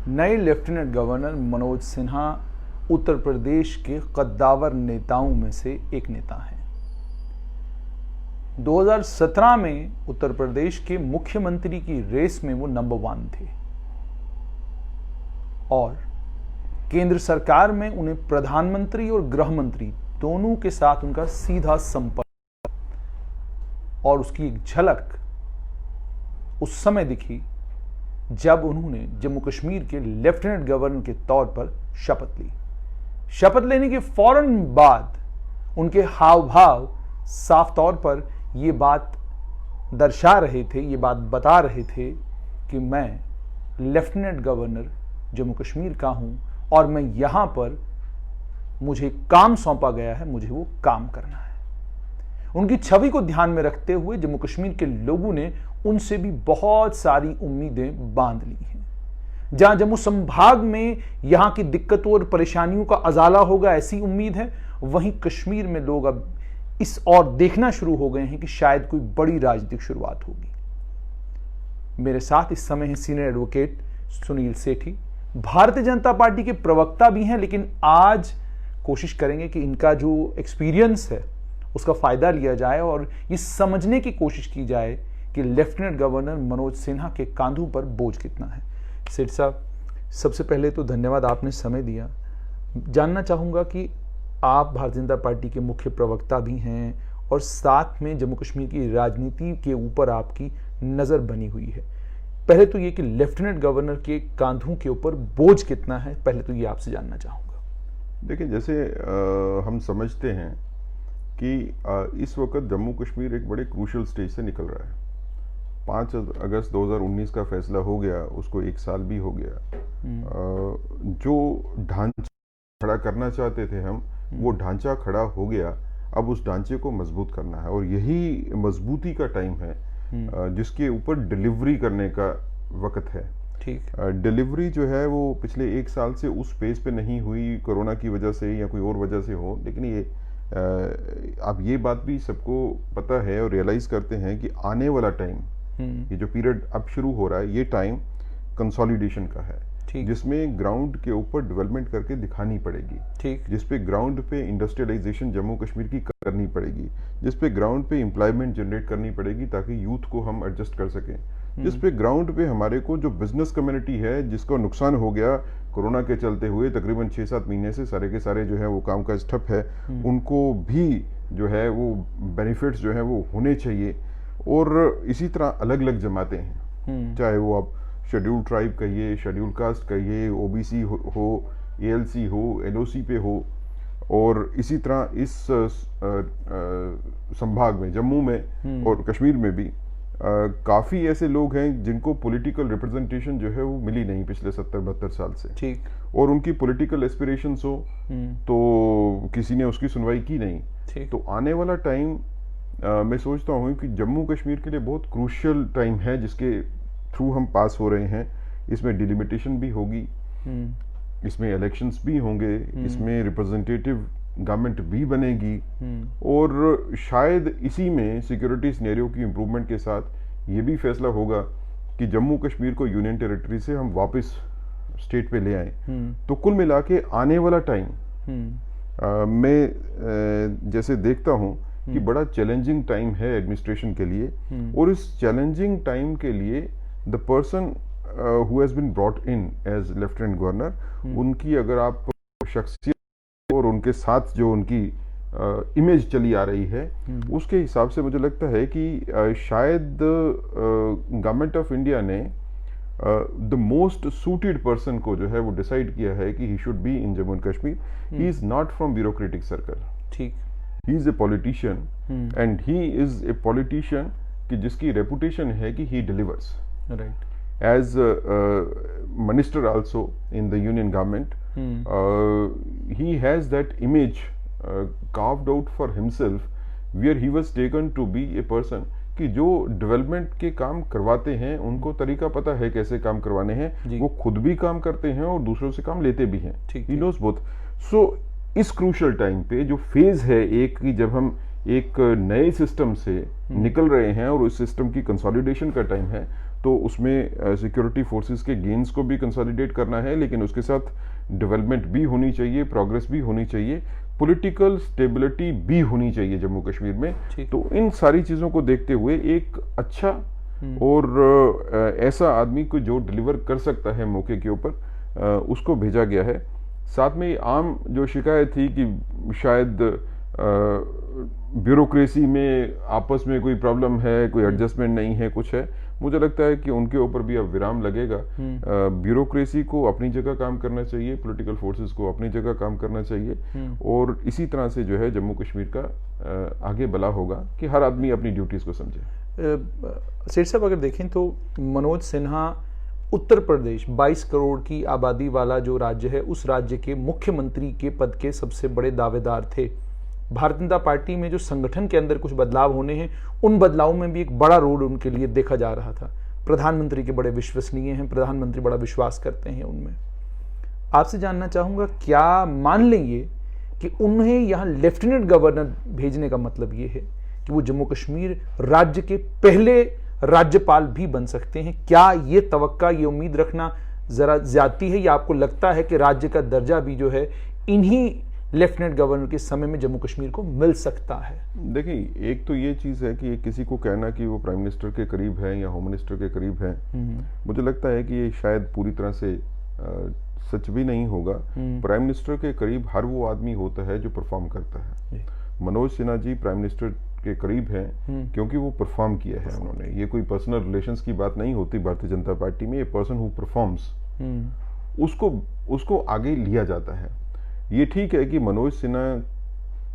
नए lieutenant governor Manoj Sinha Uttar Pradesh के कद्दावर नेताओं में से एक नेता हैं। 2017 में उत्तर प्रदेश के मुख्यमंत्री की रेस में वो नंबर 1 थे और केंद्र सरकार में उन्हें प्रधानमंत्री और गृह मंत्री दोनों के साथ उनका सीधा संपर्क और उसकी एक झलक उस समय दिखी जब उन्होंने जम्मू कश्मीर के लेफ्टिनेंट गवर्नर के तौर पर शपथ ली। शपथ लेने के फौरन बाद उनके हाव भाव साफ तौर पर यह बात दर्शा रहे थे, ये बात बता रहे थे कि मैं लेफ्टिनेंट गवर्नर जम्मू कश्मीर का हूं और मैं यहां पर मुझे काम सौंपा गया है, मुझे वो काम करना है। उनकी छवि को ध्यान में रखते हुए जम्मू कश्मीर के लोगों ने उनसे भी बहुत सारी उम्मीदें बांध ली हैं। जहां जम्मू संभाग में यहां की दिक्कतों और परेशानियों का अजाला होगा ऐसी उम्मीद है, वहीं कश्मीर में लोग अब इस और देखना शुरू हो गए हैं कि शायद कोई बड़ी राजनीतिक शुरुआत होगी। मेरे साथ इस समय हैं सीनियर एडवोकेट सुनील सेठी, भारतीय जनता पार्टी के प्रवक्ता भी हैं, लेकिन आज कोशिश करेंगे कि इनका जो एक्सपीरियंस है उसका फायदा लिया जाए और ये समझने की कोशिश की जाए कि लेफ्टिनेंट गवर्नर मनोज सिन्हा के कांधों पर बोझ कितना है। सेठ साहब, सबसे पहले तो धन्यवाद, आपने समय दिया। जानना चाहूंगा कि आप भारतीय जनता पार्टी के मुख्य प्रवक्ता भी हैं और साथ में जम्मू कश्मीर की राजनीति के ऊपर आपकी नजर बनी हुई है। पहले तो ये कि लेफ्टिनेंट गवर्नर के कांधों के ऊपर बोझ कितना है, पहले तो ये आपसे जानना चाहूंगा। देखिए, जैसे हम समझते हैं कि इस वक्त जम्मू कश्मीर एक बड़े क्रूशियल स्टेज से निकल रहा है। 5 अगस्त 2019 का फैसला हो गया, उसको 1 साल भी हो गया। जो ढांचा खड़ा करना चाहते थे हम, वो ढांचा खड़ा हो गया। अब उस ढांचे को मजबूत करना है और यही मजबूती का टाइम है जिसके ऊपर डिलीवरी करने का वक्त है। ठीक। डिलीवरी जो है वो पिछले 1 साल से उस पेस पे नहीं हुई, कोरोना की वजह से या कोई और वजह से हो, लेकिन ये अब ये बात भी सबको पता है और रियलाइज करते हैं कि आने वाला टाइम, ये जो पीरियड अब शुरू हो रहा है, ये टाइम कंसोलिडेशन का है, जिसमें ग्राउंड के ऊपर डेवलपमेंट करके दिखानी पड़ेगी। ठीक। जिसपे ग्राउंड पे इंडस्ट्रियलाइजेशन जम्मू कश्मीर की करनी पड़ेगी, जिसपे ग्राउंड पे एम्प्लॉयमेंट जनरेट करनी पड़ेगी ताकि यूथ को हम एडजस्ट कर सकें, जिसपे ग्राउंड पे हमारे को जो बिजनेस कम्युनिटी है जिसको नुकसान हो गया कोरोना के चलते हुए, तकरीबन 6-7 महीने से सारे के सारे जो है वो काम काज ठप है, उनको भी जो है वो बेनिफिट्स जो है वो होने चाहिए। और इसी तरह अलग अलग जमातें हैं, चाहे वो आप शेड्यूल ट्राइब कहिए, शेड्यूल कास्ट कहिए, ओबीसी हो, एएलसी हो, एलओसी पे हो, और इसी तरह इस संभाग में जम्मू में और कश्मीर में भी काफ़ी ऐसे लोग हैं जिनको पॉलिटिकल रिप्रेजेंटेशन जो है वो मिली नहीं पिछले 70-72 साल से। ठीक। और उनकी पॉलिटिकल एस्पिरेशंस हो तो किसी ने उसकी सुनवाई की नहीं। ठीक। तो आने वाला टाइम मैं सोचता हूँ कि जम्मू कश्मीर के लिए बहुत क्रूशियल टाइम है जिसके थ्रू हम पास हो रहे हैं। इसमें डिलिमिटेशन भी होगी, इसमें इलेक्शंस भी होंगे, इसमें रिप्रेजेंटेटिव गवर्नमेंट भी बनेगी, और शायद इसी में सिक्योरिटी सिनेरियो की इम्प्रूवमेंट के साथ ये भी फैसला होगा कि जम्मू कश्मीर को यूनियन टेरिटरी से हम वापस स्टेट पे ले आए। तो कुल मिला के आने वाला टाइम मैं जैसे देखता हूँ कि बड़ा चैलेंजिंग टाइम है एडमिनिस्ट्रेशन के लिए, और इस चैलेंजिंग टाइम के लिए the person who has been brought in as lieutenant governor, उनकी अगर आप शख्सियत और उनके साथ जो उनकी इमेज चली आ रही है उसके हिसाब से मुझे लगता है कि शायद गवर्नमेंट ऑफ इंडिया ने द मोस्ट सूटेड पर्सन को जो है वो डिसाइड किया है कि he should be in Jammu and Kashmir. He is not from bureaucratic circle. ठीक। He is a politician and he is a politician कि जिसकी रेपुटेशन है कि he delivers. Right. As minister also in the union government, he has that image carved out for himself, where he was taken to be a person कि जो development के काम करवाते हैं उनको तरीका पता है कैसे काम करवाने हैं, वो खुद भी काम करते हैं और दूसरों से काम लेते भी हैं। He knows both. So इस क्रूशियल टाइम पे जो फेज है एक कि जब हम एक नए सिस्टम से निकल रहे हैं और उस सिस्टम की कंसोलिडेशन का टाइम है, तो उसमें सिक्योरिटी फोर्सेस के गेन्स को भी कंसोलिडेट करना है, लेकिन उसके साथ डेवलपमेंट भी होनी चाहिए, प्रोग्रेस भी होनी चाहिए, पॉलिटिकल स्टेबिलिटी भी होनी चाहिए जम्मू कश्मीर में। तो इन सारी चीज़ों को देखते हुए एक अच्छा और ऐसा आदमी को जो डिलीवर कर सकता है मौके के ऊपर, उसको भेजा गया है। साथ में आम जो शिकायत थी कि शायद ब्यूरोक्रेसी में आपस में कोई प्रॉब्लम है, कोई एडजस्टमेंट नहीं है, कुछ है, मुझे लगता है कि उनके ऊपर भी अब विराम लगेगा। ब्यूरोक्रेसी को अपनी जगह काम करना चाहिए, पॉलिटिकल फोर्सेस को अपनी जगह काम करना चाहिए, और इसी तरह से जो है जम्मू कश्मीर का आगे भला होगा कि हर आदमी अपनी ड्यूटीज को समझे। सेठ साहब, अगर देखें तो मनोज सिन्हा उत्तर प्रदेश 22 करोड़ की आबादी वाला जो राज्य है, उस राज्य के मुख्यमंत्री के पद के सबसे बड़े दावेदार थे। भारतीय जनता पार्टी में जो संगठन के अंदर कुछ बदलाव होने हैं, उन बदलावों में भी एक बड़ा रोल उनके लिए देखा जा रहा था। प्रधानमंत्री के बड़े विश्वसनीय हैं, प्रधानमंत्री बड़ा विश्वास करते हैं उनमें। आपसे जानना चाहूंगा, क्या मान लें ये कि उन्हें यहाँ लेफ्टिनेंट गवर्नर भेजने का मतलब ये है कि वो जम्मू कश्मीर राज्य के पहले राज्यपाल भी बन सकते हैं? क्या ये तवक्का, ये उम्मीद रखना जरा ज्यादती है, या आपको लगता है कि राज्य का दर्जा भी जो है इन्हीं लेफ्टिनेंट गवर्नर के समय में जम्मू कश्मीर को मिल सकता है? देखिए, एक तो ये चीज़ है कि किसी को कहना कि वो प्राइम मिनिस्टर के करीब है या होम मिनिस्टर के करीब है, मुझे लगता है कि ये शायद पूरी तरह से सच भी नहीं होगा। प्राइम मिनिस्टर के करीब हर वो आदमी होता है जो परफॉर्म करता है। मनोज सिन्हा जी प्राइम मिनिस्टर के करीब हैं क्योंकि वो परफॉर्म किया है उन्होंने। ये कोई पर्सनल रिलेशंस की बात नहीं होती भारतीय जनता पार्टी में। ये पर्सन हु परफॉर्म्स, उसको आगे लिया जाता है। ये ठीक है कि मनोज सिन्हा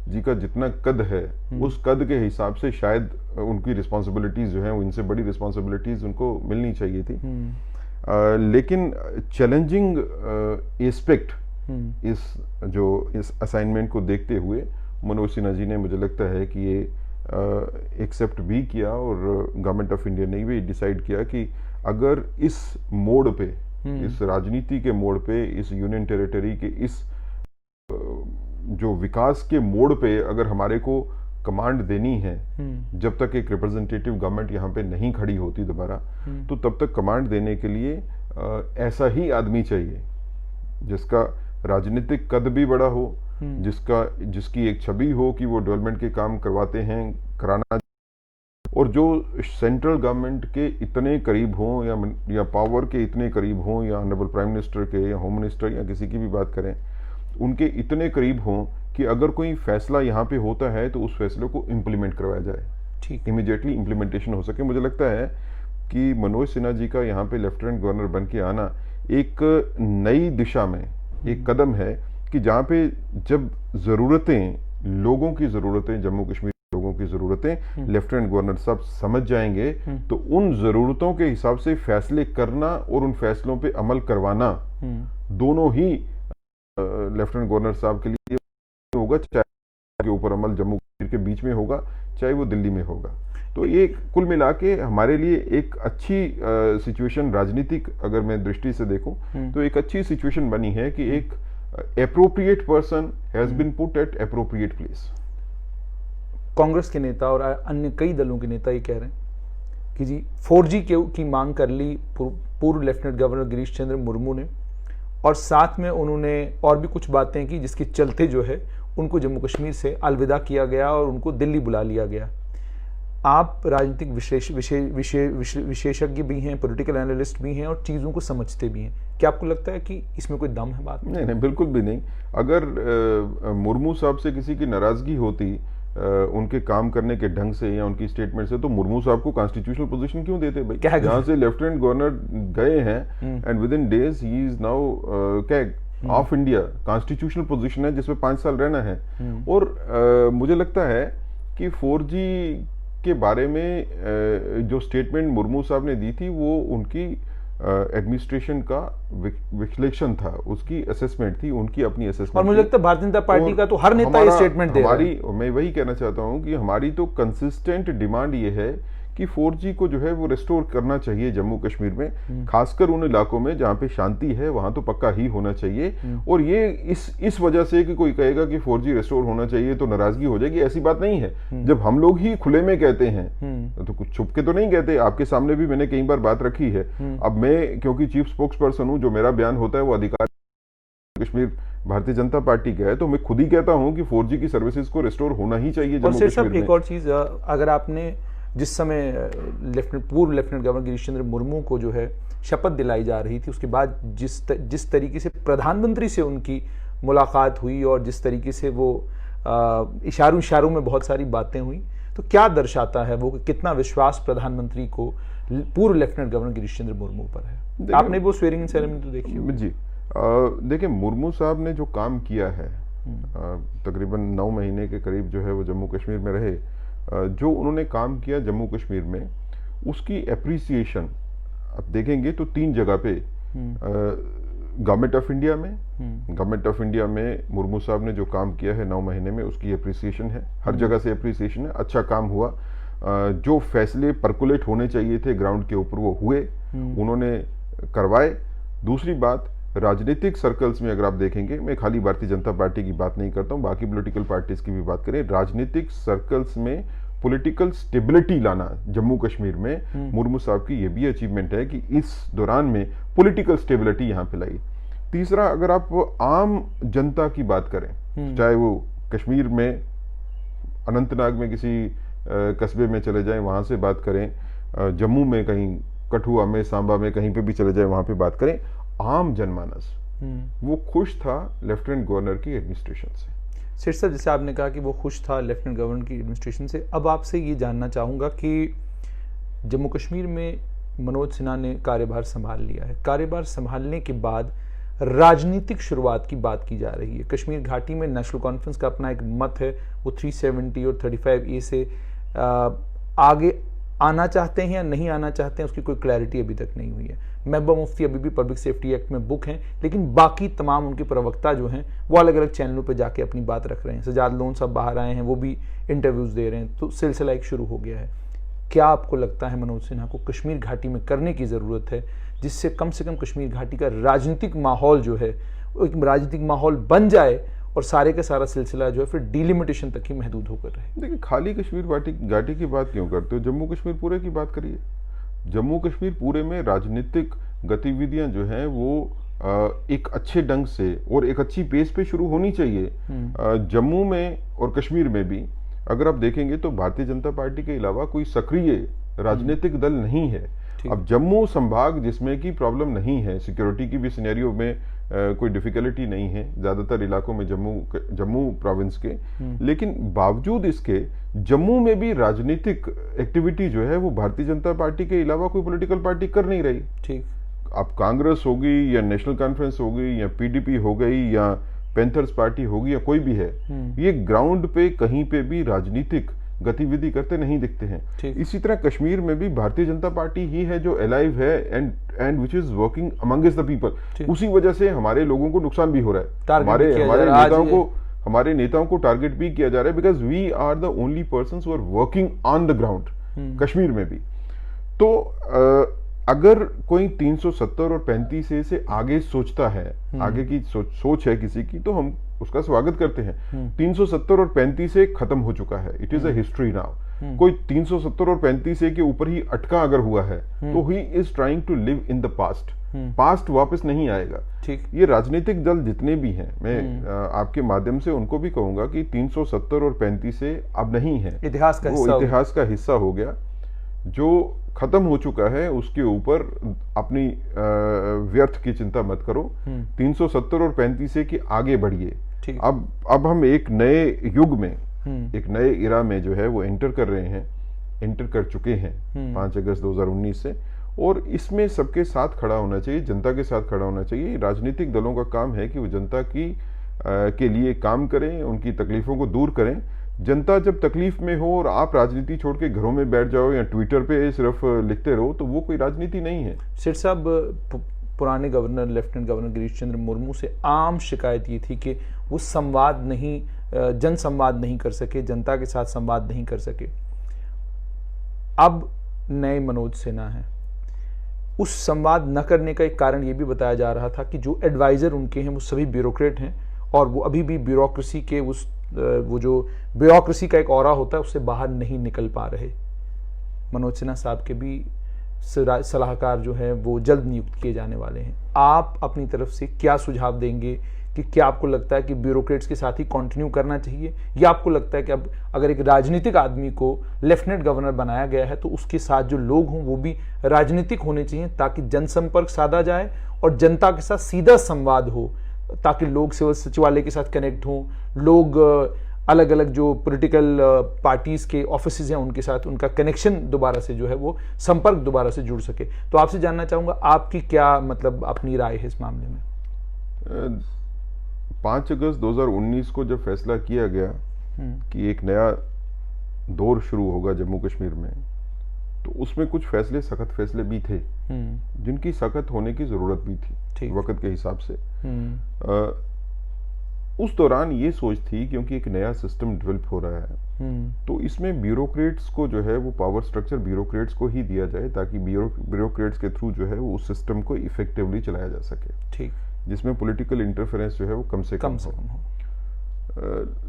जी का जितना कद है, उस कद के हिसाब से शायद उनकी रिस्पॉन्सिबिलिटीज जो हैं, वो इनसे बड़ी रिस्पॉन्सिबिलिटीज उनको मिलनी चाहिए थी। लेकिन चैलेंजिंग एस्पेक्ट इस असाइनमेंट को देखते हुए मनोज सिन्हा जी ने, मुझे लगता है कि ये एक्सेप्ट भी किया, और गवर्नमेंट ऑफ इंडिया ने भी डिसाइड किया कि अगर इस मोड़ पे, इस राजनीति के मोड़ पे, इस यूनियन टेरिटरी के इस जो विकास के मोड़ पे अगर हमारे को कमांड देनी है, जब तक एक रिप्रेजेंटेटिव गवर्नमेंट यहाँ पे नहीं खड़ी होती दोबारा, तो तब तक कमांड देने के लिए ऐसा ही आदमी चाहिए जिसका राजनीतिक कद भी बड़ा हो, जिसकी एक छवि हो कि वो डेवलपमेंट के काम करवाते हैं, कराना, और जो सेंट्रल गवर्नमेंट के इतने करीब हों या पावर के इतने करीब हों, या ऑनरेबल प्राइम मिनिस्टर के या होम मिनिस्टर या किसी की भी बात करें, उनके इतने करीब हों कि अगर कोई फैसला यहाँ पे होता है तो उस फैसले को इम्प्लीमेंट करवाया जाए, ठीक इमीडिएटली इम्प्लीमेंटेशन हो सके। मुझे लगता है कि मनोज सिन्हा जी का यहाँ पे लेफ्टिनेंट गवर्नर बन के आना एक नई दिशा में एक कदम है कि जहाँ पे जब ज़रूरतें, लोगों की ज़रूरतें, जम्मू कश्मीर लोगों की ज़रूरतें लेफ्टिनेंट गवर्नर साहब समझ जाएंगे, तो उन ज़रूरतों के हिसाब से फैसले करना और उन फैसलों पे अमल करवाना दोनों ही लेफ्टिनेंट गवर्नर साहब के लिए होगा, चाहे के ऊपर अमल जम्मू कश्मीर के बीच में होगा, चाहे वो दिल्ली में होगा। तो ये कुल मिला के हमारे लिए एक अच्छी सिचुएशन, राजनीतिक अगर मैं दृष्टि से देखूं तो एक अच्छी सिचुएशन बनी है कि एक appropriate person has been put at appropriate place. Congress के नेता और अन्य कई दलों के नेता ये कह रहे हैं कि जी 4G की मांग कर ली पूर्व लेफ्टिनेंट गवर्नर गिरीश चंद्र मुर्मू ने, और साथ में उन्होंने और भी कुछ बातें की जिसके चलते जो है उनको जम्मू कश्मीर से अलविदा किया गया और उनको दिल्ली बुला लिया गया। आप राजनीतिक विशेषज्ञ भी हैं, पॉलिटिकल एनालिस्ट भी हैं और चीज़ों को समझते भी हैं, क्या आपको लगता है कि इसमें कोई दम है बात में? नहीं, बिल्कुल भी नहीं। अगर मुर्मू साहब से किसी की नाराजगी होती उनके काम करने के ढंग से या उनकी स्टेटमेंट से, तो मुर्मू साहब को कॉन्स्टिट्यूशनल पोजीशन क्यों देते भाई? जहां से लेफ्टिनेंट गवर्नर गए हैं and with in days he is now क्या ऑफ इंडिया, कॉन्स्टिट्यूशनल पोजीशन है जिसमें 5 साल रहना है। और मुझे लगता है कि 4G के बारे में जो स्टेटमेंट मुर्मू साहब ने दी थी वो उनकी एडमिनिस्ट्रेशन का विश्लेषण था, उसकी असेसमेंट थी, उनकी अपनी असेसमेंट। और मुझे लगता है भारतीय जनता पार्टी का तो हर नेता ये स्टेटमेंट दे रहा है। मैं वही कहना चाहता हूं कि हमारी तो कंसिस्टेंट डिमांड ये है कि 4G को जो है वो रिस्टोर करना चाहिए जम्मू कश्मीर में, खासकर उन इलाकों में जहां पे शांति है वहां तो पक्का ही होना चाहिए। और ये इस वजह से कि कोई कहेगा कि 4G रिस्टोर होना चाहिए तो नाराजगी हो जाएगी, ऐसी बात नहीं है। जब हम लोग ही खुले में कहते हैं तो कुछ छुप के तो नहीं कहते, आपके सामने भी मैंने कई बार बात रखी है। अब मैं क्योंकि चीफ स्पोक्स पर्सन हूं, जो मेरा बयान होता है वो अधिकार कश्मीर भारतीय जनता पार्टी का है, तो मैं खुद ही कहता हूं कि 4G की सर्विसेज को रिस्टोर होना ही चाहिए जम्मू कश्मीर में। एक और चीज, अगर आपने जिस समय पूर्व लेफ्टिनेंट गवर्नर गिरीश चंद्र मुर्मू को जो है शपथ दिलाई जा रही थी, उसके बाद जिस तरीके से प्रधानमंत्री से उनकी मुलाकात हुई और जिस तरीके से वो इशारों में बहुत सारी बातें हुई, तो क्या दर्शाता है वो कि कितना विश्वास प्रधानमंत्री को पूर्व लेफ्टिनेंट गवर्नर गिरीश चंद्र मुर्मू पर है? आपने वो स्वेरिंग इन सेरेमनी तो देखी होगी जी। देखिए, मुर्मू साहब ने जो काम किया है, तकरीबन 9 महीने के करीब जो है वो जम्मू कश्मीर में रहे, जो उन्होंने काम किया जम्मू कश्मीर में, उसकी एप्रिसिएशन आप देखेंगे तो 3 जगह पे गवर्नमेंट ऑफ इंडिया में मुर्मू साहब ने जो काम किया है 9 महीने में, उसकी एप्रिसिएशन है, हर जगह से एप्रिसिएशन है, अच्छा काम हुआ। जो फैसले परकुलेट होने चाहिए थे ग्राउंड के ऊपर वो हुए, उन्होंने करवाए। दूसरी बात, राजनीतिक सर्कल्स में अगर आप देखेंगे, मैं खाली भारतीय जनता पार्टी की बात नहीं करता हूं, बाकी पॉलिटिकल पार्टीज की भी बात करें, राजनीतिक सर्कल्स में पॉलिटिकल स्टेबिलिटी लाना जम्मू कश्मीर में मुर्मू साहब की ये भी अचीवमेंट है कि इस दौरान में पॉलिटिकल स्टेबिलिटी यहां पे लाई। तीसरा, अगर आप आम जनता की बात करें, चाहे वो कश्मीर में अनंतनाग में किसी कस्बे में चले जाएं वहां से बात करें, जम्मू में कहीं कठुआ में, सांबा में, कहीं पे भी चले जाएं वहां पे बात करें, आम जनमानस वो खुश था लेफ्टिनेंट गवर्नर की एडमिनिस्ट्रेशन से। सेठ साहब, जैसे आपने कहा कि वो खुश था लेफ्टिनेंट गवर्नर की एडमिनिस्ट्रेशन से, अब आपसे ये जानना चाहूँगा कि जम्मू कश्मीर में मनोज सिन्हा ने कार्यभार संभाल लिया है, कार्यभार संभालने के बाद राजनीतिक शुरुआत की बात की जा रही है। कश्मीर घाटी में नेशनल कॉन्फ्रेंस का अपना एक मत है, वो 370 और 35A से आगे आना चाहते हैं या नहीं आना चाहते हैं, उसकी कोई क्लैरिटी अभी तक नहीं हुई है। महबूबा मुफ्ती अभी भी पब्लिक सेफ्टी एक्ट में बुक हैं, लेकिन बाकी तमाम उनके प्रवक्ता जो हैं वो अलग अलग चैनलों पे जाके अपनी बात रख रहे हैं। सजाद लोन साहब बाहर आए हैं, वो भी इंटरव्यूज दे रहे हैं, तो सिलसिला एक शुरू हो गया है। क्या आपको लगता है मनोज सिन्हा को कश्मीर घाटी में करने की ज़रूरत है, जिससे कम से कम कश्मीर घाटी का राजनीतिक माहौल जो है वो एक राजनीतिक माहौल बन जाए और सारे का सारा सिलसिला जो है फिर डिलिमिटेशन तक ही महदूद होकर रहे? देखिए, खाली कश्मीर घाटी की बात क्यों करते हो, जम्मू कश्मीर पूरे की बात करिए। जम्मू कश्मीर पूरे में राजनीतिक गतिविधियां जो हैं वो एक अच्छे ढंग से और एक अच्छी पेस पे शुरू होनी चाहिए। जम्मू में और कश्मीर में भी अगर आप देखेंगे तो भारतीय जनता पार्टी के अलावा कोई सक्रिय राजनीतिक दल नहीं है। अब जम्मू संभाग जिसमें की प्रॉब्लम नहीं है, सिक्योरिटी की भी सिनेरियो में कोई डिफिकल्टी नहीं है ज्यादातर इलाकों में जम्मू प्रोविंस के, लेकिन बावजूद इसके जम्मू में भी राजनीतिक एक्टिविटी जो है वो भारतीय जनता पार्टी के अलावा कोई पॉलिटिकल पार्टी कर नहीं रही। ठीक, अब कांग्रेस होगी या नेशनल कॉन्फ्रेंस होगी या पीडीपी हो गई या पैंथर्स पार्टी होगी या कोई भी है, ये ग्राउंड पे कहीं पे भी राजनीतिक गतिविधि करते नहीं दिखते हैं। इसी तरह कश्मीर में भी भारतीय जनता पार्टी ही है जो अलाइव है and which is working amongst the people. उसी वजह से हमारे लोगों को नुकसान भी हो रहा है, हमारे नेताओं को टारगेट भी किया जा रहा है, because we are the only person who are working on the ground Kashmir में भी। तो अगर कोई 370 और 35A से आगे सोचता है, आगे की सोच है किसी की, तो हम उसका स्वागत करते हैं। 370 और 35A खत्म हो चुका है, it is a history now. कोई 370 और 35A के ऊपर ही अटका अगर हुआ है तो he is trying to live in the past. Past वापस नहीं आएगा। ये राजनीतिक दल जितने भी हैं, मैं आपके माध्यम से उनको भी कहूंगा कि 370 और 35A अब नहीं है, इतिहास का हिस्सा हो गया। जो खत्म हो चुका है उसके ऊपर अपनी व्यर्थ की चिंता मत करो। 370 और 35A के आगे बढ़िए। अब हम एक नए युग में, एक नए इरा में जो है वो एंटर कर रहे हैं, एंटर कर चुके हैं 5 अगस्त 2019 से, और इसमें सबके साथ खड़ा होना चाहिए, जनता के साथ खड़ा होना चाहिए। राजनीतिक दलों का काम है कि वो जनता की के लिए काम करें, उनकी तकलीफों को दूर करें। जनता जब तकलीफ में हो और आप राजनीति छोड़ के घरों में बैठ जाओ या ट्विटर पे सिर्फ लिखते रहो, तो वो कोई राजनीति नहीं है। सेठ साहब, पुराने governor lieutenant governor Girish Chandra Murmu से आम शिकायत ये थी कि वो संवाद नहीं, जन संवाद नहीं कर सके, जनता के साथ संवाद नहीं कर सके। अब नए मनोज सिन्हा हैं, उस संवाद न करने का एक कारण ये भी बताया जा रहा था कि जो एडवाइज़र उनके हैं वो सभी ब्यूरोक्रेट हैं और वो अभी भी ब्यूरोक्रेसी के वो जो ब्यूरोक्रेसी का एक ऑरा होता है उससे बाहर नहीं निकल पा रहे। मनोज सिन्हा साहब के भी सलाहकार जो है वो जल्द नियुक्त किए जाने वाले हैं। आप अपनी तरफ से क्या सुझाव देंगे कि क्या आपको लगता है कि ब्यूरोक्रेट्स के साथ ही कंटिन्यू करना चाहिए, या आपको लगता है कि अब अगर एक राजनीतिक आदमी को लेफ्टिनेंट गवर्नर बनाया गया है तो उसके साथ जो लोग हों वो भी राजनीतिक होने चाहिए ताकि जनसंपर्क साधा जाए और जनता के साथ सीधा संवाद हो, ताकि लोग सिविल सचिवालय के साथ कनेक्ट हों, लोग अलग अलग जो पॉलिटिकल पार्टीज के ऑफिसेज हैं उनके साथ उनका कनेक्शन दोबारा से जो है वो संपर्क दोबारा से जुड़ सके। तो आपसे जानना चाहूंगा आपकी क्या मतलब अपनी राय है इस मामले में। 5 अगस्त 2019 को जब फैसला किया गया कि एक नया दौर शुरू होगा जम्मू कश्मीर में, तो उसमें कुछ फैसले, सख्त फैसले भी थे जिनकी सख्त होने की जरूरत भी थी वक्त के हिसाब से। उस दौरान ये सोच थी क्योंकि एक नया सिस्टम डेवलप हो रहा है तो इसमें ब्यूरोक्रेट्स को जो है वो पावर स्ट्रक्चर ब्यूरोक्रेट्स को ही दिया जाए ताकि ब्यूरोक्रेट्स के थ्रू जो है वो उस सिस्टम को इफेक्टिवली चलाया जा सके, ठीक, जिसमें पॉलिटिकल इंटरफेरेंस जो है वो कम से कम हो।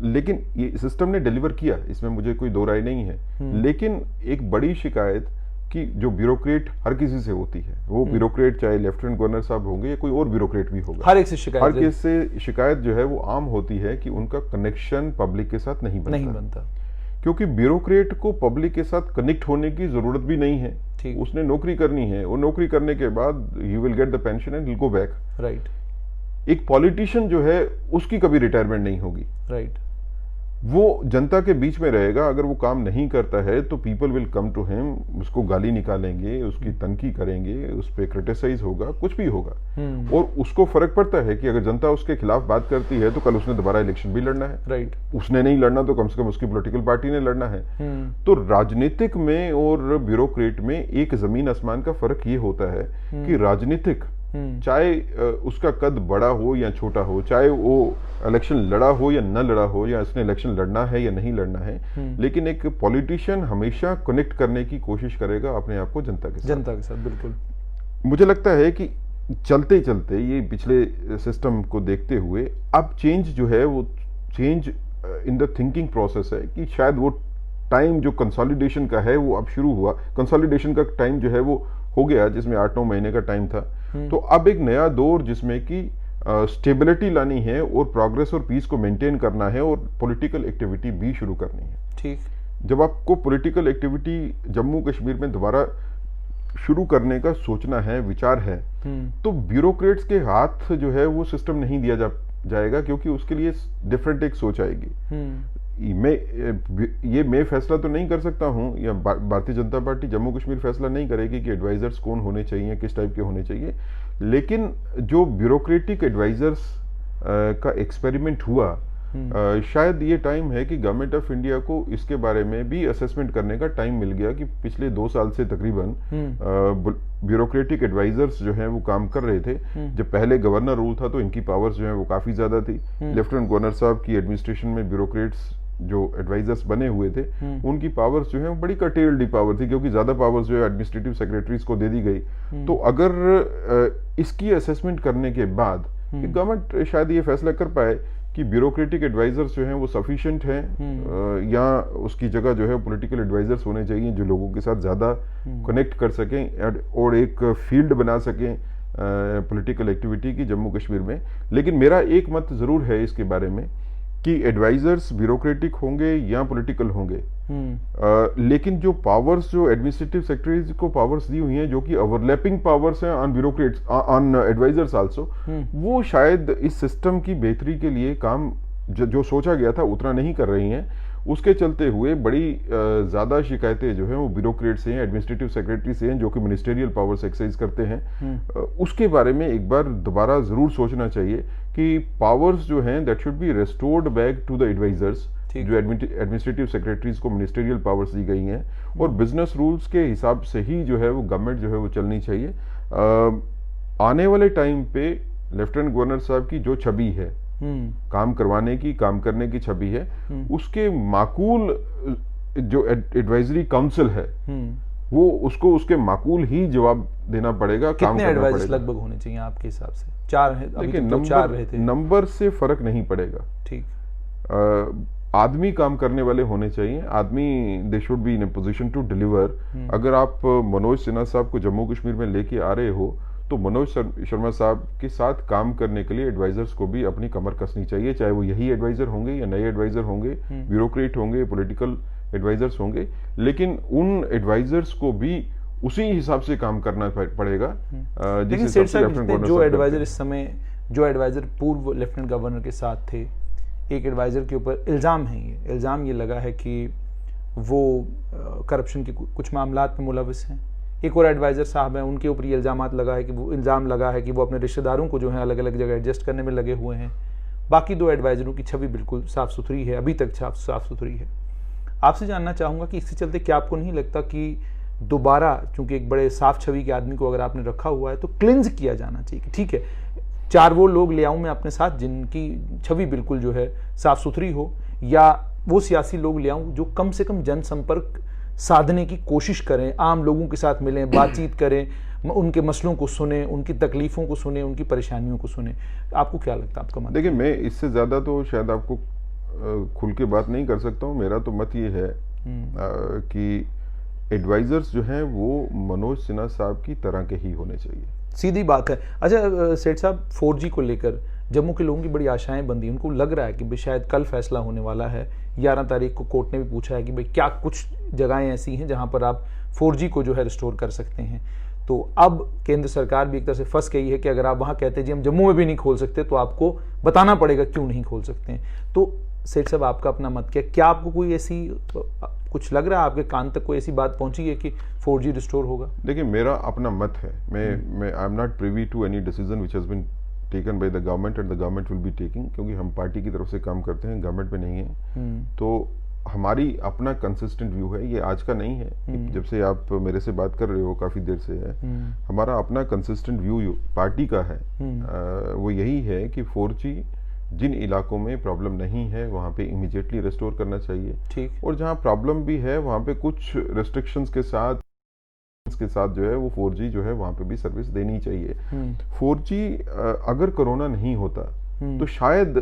लेकिन ये सिस्टम ने डिलीवर किया, इसमें मुझे कोई दो राय नहीं है। लेकिन एक बड़ी शिकायत कि जो ब्यूरोक्रेट हर किसी से होती है, वो ब्यूरोक्रेट चाहे लेफ्टिनेंट गवर्नर साहब होंगे या कोई और ब्यूरोक्रेट भी होगा, हर किसी से शिकायत जो है वो आम होती है कि उनका कनेक्शन पब्लिक के साथ नहीं बनता। क्योंकि ब्यूरोक्रेट को पब्लिक के साथ कनेक्ट होने की जरूरत भी नहीं है, उसने नौकरी करनी है, वो नौकरी करने के बाद you will get the pension and will go back, right. एक पॉलिटिशियन जो है उसकी कभी रिटायरमेंट नहीं होगी, राइट। वो जनता के बीच में रहेगा, अगर वो काम नहीं करता है तो people will come to him, उसको गाली निकालेंगे, उसकी तनकी करेंगे, उस पर क्रिटिसाइज होगा, कुछ भी होगा, और उसको फर्क पड़ता है कि अगर जनता उसके खिलाफ बात करती है तो कल उसने दोबारा इलेक्शन भी लड़ना है, राइट। उसने नहीं लड़ना तो कम से कम उसकी पॉलिटिकल पार्टी ने लड़ना है। तो राजनीतिक में और ब्यूरोक्रेट में एक जमीन आसमान का फर्क ये होता है कि राजनीतिक चाहे उसका कद बड़ा हो या छोटा हो, चाहे वो इलेक्शन लड़ा हो या न लड़ा हो, या उसने इलेक्शन लड़ना है या नहीं लड़ना है, लेकिन एक पॉलिटिशियन हमेशा कनेक्ट करने की कोशिश करेगा अपने आप को जनता के साथ। बिल्कुल। मुझे लगता है कि चलते चलते ये पिछले सिस्टम को देखते हुए अब चेंज जो है वो change in the thinking process है कि शायद वो टाइम जो कंसोलिडेशन का है वो अब शुरू हुआ, कंसोलिडेशन का टाइम जो है वो हो गया, जिसमें 8-9 महीने का टाइम था। तो अब एक नया दौर जिसमें कि स्टेबिलिटी लानी है और प्रोग्रेस और पीस को मेंटेन करना है और पॉलिटिकल एक्टिविटी भी शुरू करनी है, ठीक। जब आपको पॉलिटिकल एक्टिविटी जम्मू कश्मीर में दोबारा शुरू करने का सोचना है, विचार है, तो ब्यूरोक्रेट्स के हाथ जो है वो सिस्टम नहीं दिया जाएगा, क्योंकि उसके लिए डिफरेंट एक सोच आएगी। मैं फैसला तो नहीं कर सकता हूं, या भारतीय जनता पार्टी जम्मू कश्मीर फैसला नहीं करेगी कि एडवाइजर्स कौन होने चाहिए, किस टाइप के होने चाहिए, लेकिन जो ब्यूरोक्रेटिक एडवाइजर्स का एक्सपेरिमेंट हुआ, शायद ये टाइम है कि गवर्नमेंट ऑफ इंडिया को इसके बारे में भी असेसमेंट करने का टाइम मिल गया कि पिछले 2 साल से तकरीबन ब्यूरोक्रेटिक एडवाइजर्स जो हैं वो काम कर रहे थे। जब पहले गवर्नर रूल था तो इनकी पावर्स जो है वो काफी ज्यादा थी। लेफ्टिनेंट गवर्नर साहब की एडमिनिस्ट्रेशन में ब्यूरोक्रेट्स जो एडवाइजर्स बने हुए थे उनकी पावर्स जो है वो बड़ी कटेल्ड पावर थी, क्योंकि ज्यादा पावर्स जो है एडमिनिस्ट्रेटिव सेक्रेटरीज को दे दी गई। तो अगर इसकी असेसमेंट करने के बाद गवर्नमेंट शायद ये फैसला कर पाए कि ब्यूरोक्रेटिक एडवाइजर्स जो हैं वो सफिशिएंट हैं, या उसकी जगह जो है पॉलिटिकल एडवाइजर्स होने चाहिए जो लोगों के साथ ज्यादा कनेक्ट कर सकें और एक फील्ड बना सकें पॉलिटिकल एक्टिविटी की जम्मू कश्मीर में। लेकिन मेरा एक मत जरूर है इसके बारे में कि एडवाइजर्स ब्यूरोक्रेटिक होंगे या पॉलिटिकल होंगे, लेकिन जो पावर्स जो एडमिनिस्ट्रेटिव सेक्रेटरीज को पावर्स दी हुई हैं जो कि ओवरलैपिंग पावर्स हैं on bureaucrats on advisors also, वो शायद इस सिस्टम की बेहतरी के लिए काम जो सोचा गया था उतना नहीं कर रही हैं। उसके चलते हुए बड़ी ज्यादा शिकायतें जो हैं वो ब्यूरोक्रेट से हैं, एडमिनिस्ट्रेटिव सेक्रेटरी से हैं, जो कि मिनिस्टेरियल पावर्स एक्सरसाइज करते हैं। उसके बारे में एक बार दोबारा जरूर सोचना चाहिए कि पावर्स जो हैं that should be restored back to the advisors, जो एडमिनिस्ट्रेटिव सेक्रेटरीज को मिनिस्टेरियल पावर्स दी गई हैं, और बिजनेस रूल्स के हिसाब से ही जो है वो गवर्नमेंट जो है वो चलनी चाहिए। आने वाले टाइम पे लेफ्टिनेंट गवर्नर साहब की जो छवि है, काम करवाने की, काम करने की छवि है, उसके माकूल जो एडवाइजरी काउंसिल है वो उसको उसके माकूल ही जवाब देना पड़ेगा, काम कितने करना एडवाइजर्स पड़ेगा। लगभग होने चाहिए आपके हिसाब से? 4 हैं अभी देखिए, तक तो 4 रहे थे। नंबर से फर्क नहीं पड़ेगा। ठीक। आदमी काम करने वाले होने चाहिए, आदमी they should be in a position to deliver. अगर आप मनोज सिन्हा साहब को जम्मू कश्मीर में लेके आ रहे हो तो मनोज शर्मा साहब के साथ काम करने के लिए एडवाइजर्स को भी अपनी कमर कसनी चाहिए, चाहे वो यही एडवाइजर होंगे या नए एडवाइजर होंगे, ब्यूरोक्रेट होंगे, पॉलिटिकल एडवाइजर्स होंगे, लेकिन उन एडवाइजर्स को भी उसी हिसाब से काम करना पड़ेगा। लेकिन सेठ साहब, जो एडवाइजर इस समय, जो एडवाइजर पूर्व लेफ्टिनेंट गवर्नर के साथ थे, एक एडवाइजर के ऊपर इल्ज़ाम ये लगा है कि वो करप्शन के कुछ मामलात में मुलविस हैं। एक और एडवाइजर साहब हैं, उनके ऊपर ये इल्ज़ाम लगा है कि वो अपने रिश्तेदारों को जो है अलग अलग जगह एडजस्ट करने में लगे हुए हैं। बाकी 2 एडवाइजरों की छवि बिल्कुल साफ़ सुथरी है, अभी तक साफ़ सुथरी है। आपसे जानना चाहूँगा कि इसके चलते क्या आपको नहीं लगता कि दोबारा, चूंकि एक बड़े साफ छवि के आदमी को अगर आपने रखा हुआ है तो क्लिंज किया जाना चाहिए कि ठीक है, 4 वो लोग ले आऊं मैं अपने साथ जिनकी छवि बिल्कुल जो है साफ सुथरी हो, या वो सियासी लोग ले आऊं जो कम से कम जनसंपर्क साधने की कोशिश करें, आम लोगों के साथ मिलें, बातचीत करें, उनके मसलों को सुने, उनकी तकलीफों को सुने, उनकी परेशानियों को सुने। आपको क्या लगता है, आपका मत? देखिए, मैं इससे ज्यादा तो शायद आपको खुल के बात नहीं कर सकता हूँ। मेरा तो मत ये है कि एडवाइजर्स जो हैं वो मनोज सिन्हा साहब की तरह के ही होने चाहिए। सीधी बात है। अच्छा सेठ साहब, 4G को लेकर जम्मू के लोगों की बड़ी आशाएं बंधी, उनको लग रहा है कि भाई शायद कल फैसला होने वाला है। 11 तारीख को कोर्ट ने भी पूछा है कि भाई क्या कुछ जगहें ऐसी हैं जहां पर आप 4G को जो है रिस्टोर कर सकते हैं। तो अब केंद्र सरकार भी एक तरह से फंस गई है कि अगर आप वहां कहते हैं जी हम जम्मू में भी नहीं खोल सकते, तो आपको बताना पड़ेगा क्यों नहीं खोल सकते हैं। तो सेठ साहब, आपका अपना मत क्या आपको कोई ऐसी कुछ लग रहा है, आपके कान तक कोई ऐसी बात पहुंची है कि 4G रिस्टोर होगा? देखिए, मेरा अपना मत है, मैं I am not privy to any decision which has been taken by the government and the government will be taking, क्योंकि हम पार्टी की तरफ से काम करते हैं, गवर्नमेंट में नहीं है। तो हमारी अपना कंसिस्टेंट व्यू है, ये आज का नहीं है, जब से आप मेरे से बात कर रहे हो काफी देर से है। हमारा अपना कंसिस्टेंट व्यू पार्टी का है, वो यही है कि 4G जिन इलाकों में प्रॉब्लम नहीं है वहां पे इमीडिएटली रिस्टोर करना चाहिए। ठीक। और जहां प्रॉब्लम भी है वहां पे कुछ रेस्ट्रिक्शंस के साथ जो है वो 4G जो है वहां पे भी सर्विस देनी चाहिए। 4G अगर कोरोना नहीं होता तो शायद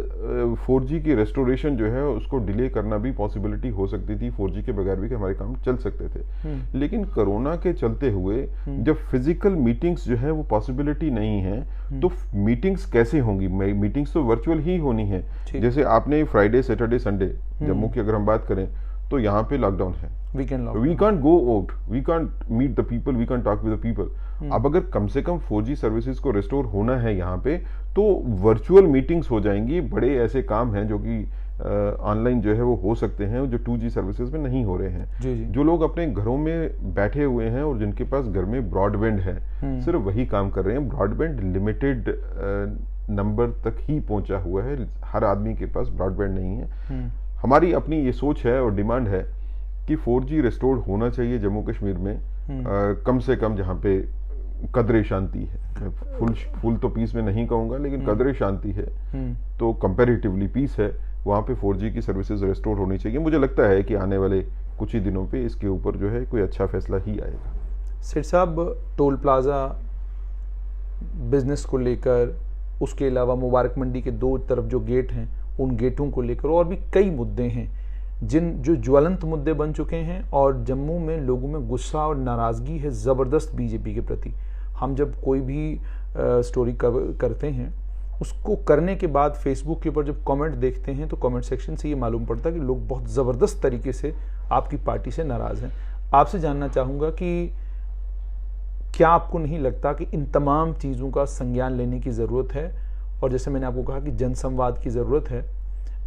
4G की रेस्टोरेशन जो है उसको डिले करना भी पॉसिबिलिटी हो सकती थी, 4G के बगैर भी हमारे काम चल सकते थे। लेकिन कोरोना के चलते हुए जब फिजिकल मीटिंग्स जो है वो पॉसिबिलिटी नहीं है, तो मीटिंग्स कैसे होंगी? मीटिंग्स तो वर्चुअल ही होनी है। जैसे आपने फ्राइडे, सैटरडे, संडे जम्मू की अगर हम बात करें तो यहाँ पे लॉकडाउन है, we can't go out, we can't meet the people, we can't talk with the people. अब अगर कम से कम 4G सर्विसेज को रिस्टोर होना है यहाँ पे, तो वर्चुअल मीटिंग्स हो जाएंगी। बड़े ऐसे काम हैं जो कि ऑनलाइन जो है वो हो सकते हैं, जो 2G सर्विसेज में नहीं हो रहे हैं। जो लोग अपने घरों में बैठे हुए हैं और जिनके पास घर में ब्रॉडबैंड है, सिर्फ वही काम कर रहे हैं। ब्रॉडबैंड लिमिटेड नंबर तक ही पहुंचा हुआ है, हर आदमी के पास ब्रॉडबैंड नहीं है। हमारी अपनी ये सोच है और डिमांड है कि 4G रिस्टोर्ड होना चाहिए जम्मू कश्मीर में, कम से कम जहाँ पे कदरे शांति है। फुल तो पीस में नहीं कहूंगा, लेकिन कदरे शांति है, तो कंपैरेटिवली पीस है, वहाँ पे 4G की सर्विसेज रिस्टोर होनी चाहिए। मुझे लगता है कि आने वाले कुछ ही दिनों पे इसके ऊपर जो है कोई अच्छा फैसला ही आएगा। सेठ साहब, टोल प्लाजा बिजनेस को लेकर, उसके अलावा मुबारक मंडी के 2 तरफ जो गेट हैं उन गेटों को लेकर और भी कई मुद्दे हैं जो ज्वलंत मुद्दे बन चुके हैं, और जम्मू में लोगों में गुस्सा और नाराज़गी है ज़बरदस्त बीजेपी के प्रति। हम जब कोई भी स्टोरी करते हैं, उसको करने के बाद फेसबुक के ऊपर जब कमेंट देखते हैं तो कमेंट सेक्शन से ये मालूम पड़ता है कि लोग बहुत ज़बरदस्त तरीके से आपकी पार्टी से नाराज़ हैं। आपसे जानना चाहूँगा कि क्या आपको नहीं लगता कि इन तमाम चीज़ों का संज्ञान लेने की ज़रूरत है, और जैसे मैंने आपको कहा कि जनसंवाद की ज़रूरत है,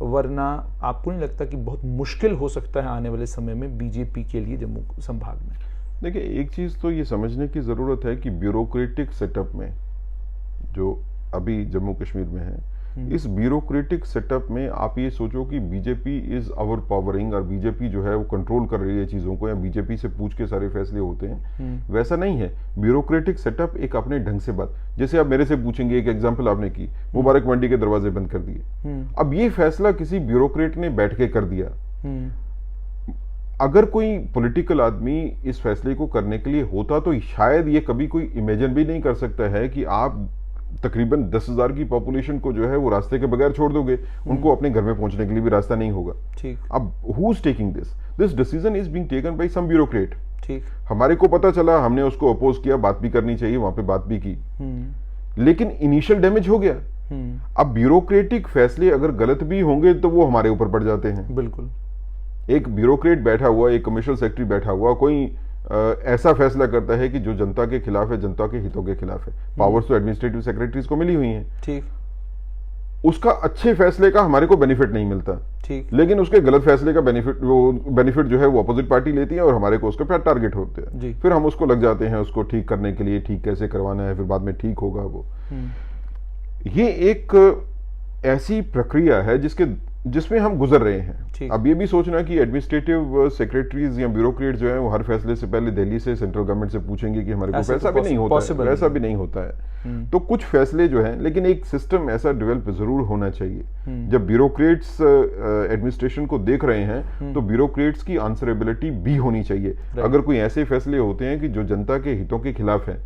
वरना आपको नहीं लगता कि बहुत मुश्किल हो सकता है आने वाले समय में बीजेपी के लिए जम्मू संभाग में? देखिए, एक चीज़ तो ये समझने की ज़रूरत है कि ब्यूरोक्रेटिक सेटअप में जो अभी जम्मू कश्मीर में है, इस ब्यूरोक्रेटिक सेटअप में आप ये सोचो कि बीजेपी इज ओवर पावरिंग और बीजेपी जो है वो कंट्रोल कर रही है चीज़ों को, या बीजेपी से पूछ के सारे फैसले होते हैं, वैसा नहीं है। ब्यूरोक्रेटिक सेटअप एक अपने ढंग से बात, जैसे आप मेरे से पूछेंगे, एक एग्जांपल आपने की, मुबारक मंडी के दरवाजे बंद कर दिए। अब ये फैसला किसी ब्यूरोक्रेट ने बैठ के कर दिया। अगर कोई पॉलिटिकल आदमी इस फैसले को करने के लिए होता तो शायद ये कभी कोई इमेजिन भी नहीं कर सकता है कि आप तकरीबन 10,000 की पॉपुलेशन को जो है वो रास्ते के बगैर छोड़ दोगे, उनको अपने घर में पहुंचने के लिए भी रास्ता नहीं होगा। ठीक। अब who is taking this decision is being taken by some bureaucrat. ठीक। हमारे को पता चला, हमने उसको अपोज किया, बात भी करनी चाहिए, वहां पे बात भी की, लेकिन इनिशियल डैमेज हो गया। अब ब्यूरोक्रेटिक फैसले अगर गलत भी होंगे तो वो हमारे ऊपर पड़ जाते हैं। बिल्कुल। एक ब्यूरोक्रेट बैठा हुआ, एक कमर्शियल सेक्रेटरी बैठा हुआ, कोई ऐसा फैसला करता है कि जो जनता के खिलाफ है, जनता के हितों के खिलाफ है। पावर्स तो एडमिनिस्ट्रेटिव सेक्रेटरीज को मिली हुई हैं। ठीक। उसका अच्छे फैसले का हमारे को बेनिफिट नहीं मिलता। ठीक। लेकिन उसके गलत फैसले का बेनिफिट जो है वो अपोजिट पार्टी लेती है और हमारे को उसके पे टारगेट होते हैं। फिर हम उसको लग जाते हैं उसको ठीक करने के लिए, ठीक कैसे करवाना है, फिर बाद में ठीक होगा वो। ये एक ऐसी प्रक्रिया है जिसमें हम गुजर रहे हैं। अब ये भी सोचना कि एडमिनिस्ट्रेटिव सेक्रेटरीज या ब्यूरोक्रेट जो है वो हर फैसले से पहले दिल्ली से, सेंट्रल गवर्नमेंट से पूछेंगे कि हमारे को पैसा भी नहीं होता है, वैसा भी नहीं होता है। तो कुछ फैसले जो है, लेकिन एक सिस्टम ऐसा डेवलप जरूर होना चाहिए। जब ब्यूरोक्रेट्स एडमिनिस्ट्रेशन को देख रहे हैं तो ब्यूरोक्रेट्स की आंसरेबिलिटी भी होनी चाहिए। अगर कोई ऐसे फैसले होते हैं कि जो जनता के हितों के खिलाफ है,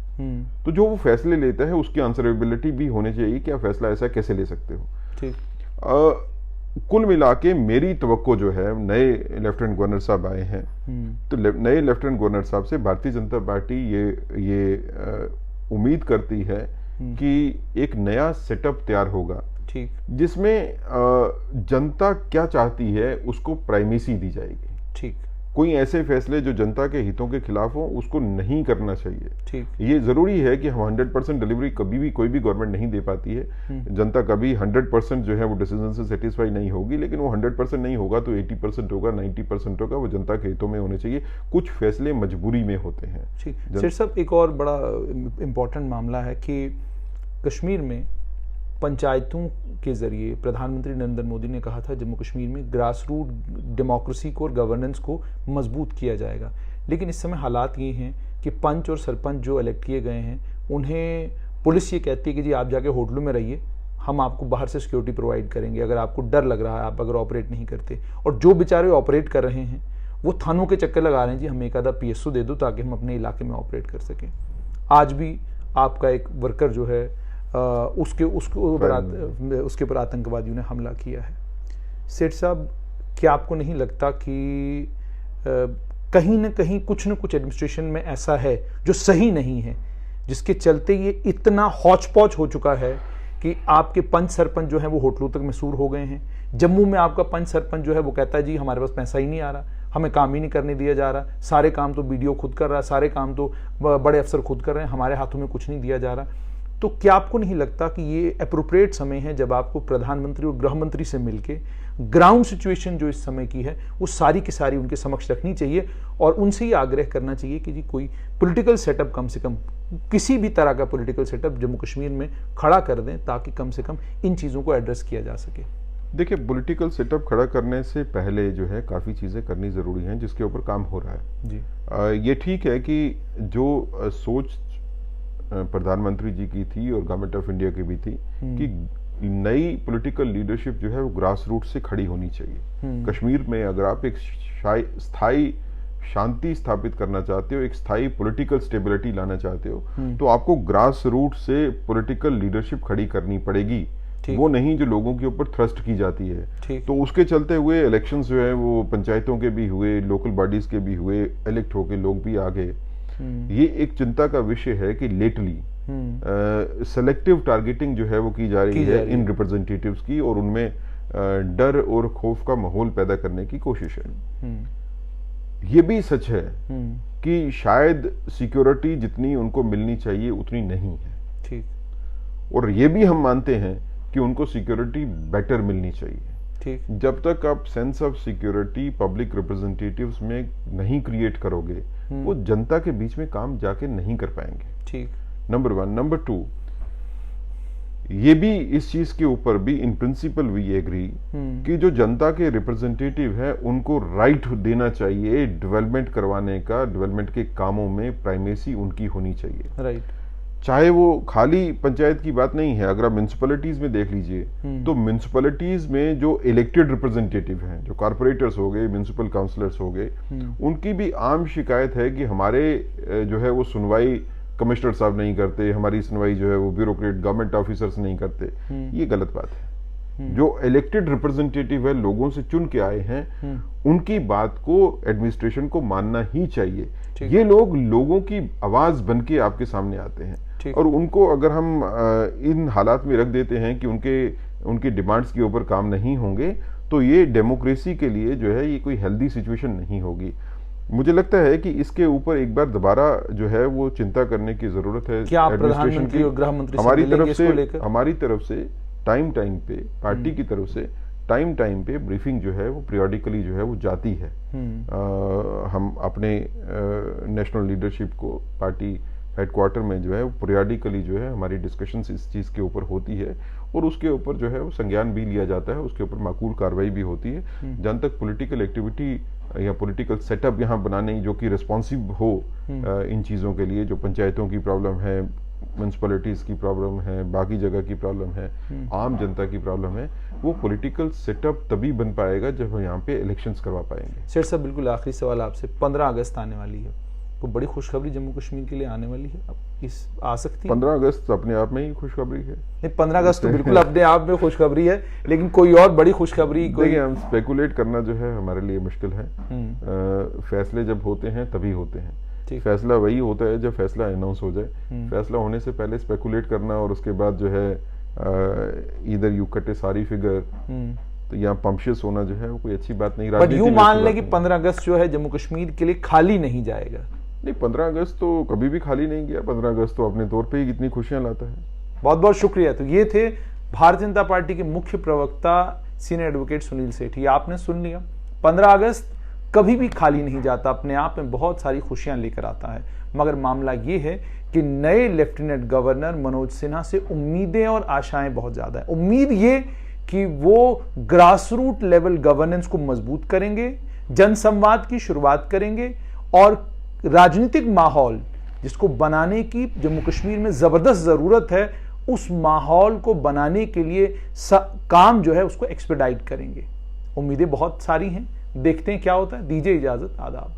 तो जो वो फैसले लेता है उसकी आंसरेबिलिटी भी होनी चाहिए कि आप फैसला ऐसा कैसे ले सकते हो। ठीक। कुल मिला के मेरी तवक्को जो है, नए लेफ्टिनेंट गवर्नर साहब आए हैं, तो नए लेफ्टिनेंट गवर्नर साहब से भारतीय जनता पार्टी ये उम्मीद करती है कि एक नया सेटअप तैयार होगा। ठीक। जिसमें जनता क्या चाहती है उसको प्राइमेसी दी जाएगी। ठीक। कोई ऐसे फैसले जो जनता के हितों के खिलाफ हो उसको नहीं करना चाहिए। ठीक। ये जरूरी है कि हम 100% डिलीवरी कभी भी कोई भी गवर्नमेंट नहीं दे पाती है। जनता कभी 100% जो है वो डिसीजन से सेटिस्फाई नहीं होगी, लेकिन वो 100% नहीं होगा तो 80% होगा, 90% होगा, वो जनता के हितों में होने चाहिए। कुछ फैसले मजबूरी में होते हैं। ठीक। सर साहब, एक और बड़ा इम्पोर्टेंट मामला है कि कश्मीर में पंचायतों के जरिए प्रधानमंत्री नरेंद्र मोदी ने कहा था जम्मू कश्मीर में ग्रास रूट डेमोक्रेसी को और गवर्नेंस को मजबूत किया जाएगा। लेकिन इस समय हालात ये हैं कि पंच और सरपंच जो इलेक्ट किए गए हैं उन्हें पुलिस ये कहती है कि जी आप जाके होटलों में रहिए, हम आपको बाहर से सिक्योरिटी प्रोवाइड करेंगे अगर आपको डर लग रहा है, आप अगर ऑपरेट नहीं करते। और जो बेचारे ऑपरेट कर रहे हैं वो थानों के चक्कर लगा रहे हैं, जी हमें एक आधा PSO दे दो ताकि हम अपने इलाके में ऑपरेट कर सकें। आज भी आपका एक वर्कर जो है उसके ऊपर आतंकवादियों ने हमला किया है। सेठ साहब, क्या आपको नहीं लगता कि कहीं ना कहीं कुछ न कुछ एडमिनिस्ट्रेशन में ऐसा है जो सही नहीं है, जिसके चलते ये इतना हौच पौच हो चुका है कि आपके पंच सरपंच जो है वो होटलों तक मैसूर हो गए हैं। जम्मू में आपका पंच सरपंच जो है वो कहता है जी हमारे पास पैसा ही नहीं आ रहा, हमें काम ही नहीं करने दिया जा रहा, सारे काम तो BDO खुद कर रहा है, सारे काम तो बड़े अफसर खुद कर रहे हैं, हमारे हाथों में कुछ नहीं दिया जा रहा। तो क्या आपको नहीं लगता कि ये अप्रोप्रिएट समय है जब आपको प्रधानमंत्री और गृह मंत्री से मिलके ग्राउंड सिचुएशन जो इस समय की है वो सारी की सारी उनके समक्ष रखनी चाहिए और उनसे ही आग्रह करना चाहिए कि जी कोई पॉलिटिकल सेटअप, कम से कम किसी भी तरह का पॉलिटिकल सेटअप जम्मू कश्मीर में खड़ा कर दें ताकि कम से कम इन चीज़ों को एड्रेस किया जा सके। देखिए, पॉलिटिकल सेटअप खड़ा करने से पहले जो है काफ़ी चीज़ें करनी ज़रूरी हैं जिसके ऊपर काम हो रहा है जी। ये ठीक है कि जो सोच प्रधानमंत्री जी की थी और गवर्नमेंट ऑफ इंडिया की भी थी कि नई पॉलिटिकल लीडरशिप जो है वो ग्रास रूट से खड़ी होनी चाहिए। कश्मीर में अगर आप एक स्थायी शांति स्थापित करना चाहते हो, एक स्थायी पॉलिटिकल स्टेबिलिटी लाना चाहते हो, तो आपको ग्रास रूट से पॉलिटिकल लीडरशिप खड़ी करनी पड़ेगी। वो नहीं जो लोगों के ऊपर थ्रस्ट की जाती है। तो उसके चलते हुए इलेक्शंस जो है वो पंचायतों के भी हुए, लोकल बॉडीज के भी हुए, इलेक्ट होके लोग भी आ गए। ये एक चिंता का विषय है कि लेटली सेलेक्टिव टारगेटिंग जो है वो की जा रही है इन रिप्रेजेंटेटिव्स की और उनमें डर और खौफ का माहौल पैदा करने की कोशिश है। ये भी सच है कि शायद सिक्योरिटी जितनी उनको मिलनी चाहिए उतनी नहीं है। ठीक। और ये भी हम मानते हैं कि उनको सिक्योरिटी बेटर मिलनी चाहिए। ठीक। जब तक आप sense of security public representatives में नहीं क्रिएट करोगे वो जनता के बीच में काम जाके नहीं कर पाएंगे। ठीक। नंबर 1। नंबर 2, ये भी इस चीज के ऊपर भी इन प्रिंसिपल वी एग्री कि जो जनता के रिप्रेजेंटेटिव है उनको राइट देना चाहिए डेवलपमेंट करवाने का, डेवलपमेंट के कामों में प्राइमेसी उनकी होनी चाहिए। राइट। चाहे वो खाली पंचायत की बात नहीं है, अगर आप म्यूनसिपैलिटीज में देख लीजिए तो म्यूनसिपैलिटीज में जो इलेक्टेड रिप्रेजेंटेटिव हैं, जो कॉर्पोरेटर्स हो गए, म्यूनसिपल काउंसलर्स हो गए, उनकी भी आम शिकायत है कि हमारे जो है वो सुनवाई कमिश्नर साहब नहीं करते, हमारी सुनवाई जो है वो ब्यूरोक्रेट गवर्नमेंट ऑफिसर्स नहीं करते। ये गलत बात है। जो इलेक्टेड रिप्रेजेंटेटिव है, लोगों से चुन के आए हैं, उनकी बात को एडमिनिस्ट्रेशन को मानना ही चाहिए। ये लोग लोगों की आवाज बन के आपके सामने आते हैं, और उनको अगर हम इन हालात में रख देते हैं कि उनके डिमांड्स के ऊपर काम नहीं होंगे, तो ये डेमोक्रेसी के लिए जो है ये कोई हेल्दी सिचुएशन नहीं होगी। मुझे लगता है कि इसके ऊपर एक बार दोबारा जो है वो चिंता करने की जरूरत है। क्या प्रधानमंत्री और गृह मंत्री हमारी तरफ से टाइम पे पार्टी की तरफ से टाइम पे ब्रीफिंग जो है वो पीरियडिकली जो है वो जाती है। हम अपने नेशनल लीडरशिप को पार्टी हेडक्वार्टर में जो है वो पीरियडिकली जो है हमारी डिस्कशंस इस चीज के ऊपर होती है, और उसके ऊपर जो है वो संज्ञान भी लिया जाता है, उसके ऊपर माकूल कार्रवाई भी होती है। जहां तक पॉलिटिकल एक्टिविटी या पॉलिटिकल सेटअप यहाँ बनाने जो कि रिस्पॉन्सिव हो इन चीजों के लिए, जो पंचायतों की प्रॉब्लम है, म्यूनसिपैलिटीज की प्रॉब्लम है, बाकी जगह की प्रॉब्लम है, आम जनता की प्रॉब्लम है, वो पॉलिटिकल सेटअप तभी बन पाएगा जब हम यहाँ पे इलेक्शंस करवा पाएंगे। शेर साहब, बिल्कुल आखिरी सवाल आपसे, 15 अगस्त आने वाली है, तो बड़ी खुशखबरी जम्मू कश्मीर के लिए आने वाली है, अब इस आ सकती है? 15 अगस्त अपने आप में ही खुशखबरी है। नहीं, 15 अगस्त तो बिल्कुल अपने आप में खुशखबरी है, लेकिन कोई और बड़ी खुशखबरी देखिए, हम स्पेकुलेट करना जो है हमारे लिए मुश्किल है। फैसले जब होते हैं तभी होते हैं। फैसला वही होता है जब फैसला अनाउंस हो जाए। फैसला होने से पहले स्पेकुलेट करना और उसके बाद जो है इधर यू कट ए सारी फिगर, तो यहाँ पंप्शियस होना जो है वो कोई अच्छी बात नहीं। बट यूं मान ले कि 15 अगस्त जो है जम्मू कश्मीर के लिए खाली नहीं जाएगा। नहीं, 15 अगस्त तो कभी भी खाली नहीं गया। 15 अगस्त तो अपने तौर पे ही कितनी खुशियां लाता है। बहुत बहुत शुक्रिया। तो ये थे भारतीय जनता पार्टी के मुख्य प्रवक्ता सीनियर एडवोकेट सुनील सेठी। आपने सुन लिया, 15 अगस्त कभी भी खाली नहीं जाता, अपने आप में बहुत सारी खुशियां लेकर आता है। मगर मामला ये है कि नए लेफ्टिनेंट गवर्नर मनोज सिन्हा से उम्मीदें और आशाएं बहुत ज्यादा है। उम्मीद ये कि वो ग्रासरूट लेवल गवर्नेंस को मजबूत करेंगे, जनसंवाद की शुरुआत करेंगे, और राजनीतिक माहौल जिसको बनाने की जम्मू कश्मीर में जबरदस्त जरूरत है, उस माहौल को बनाने के लिए काम जो है उसको एक्सपेडाइट करेंगे। उम्मीदें बहुत सारी हैं, देखते हैं क्या होता है। दीजिए इजाजत, आदाब।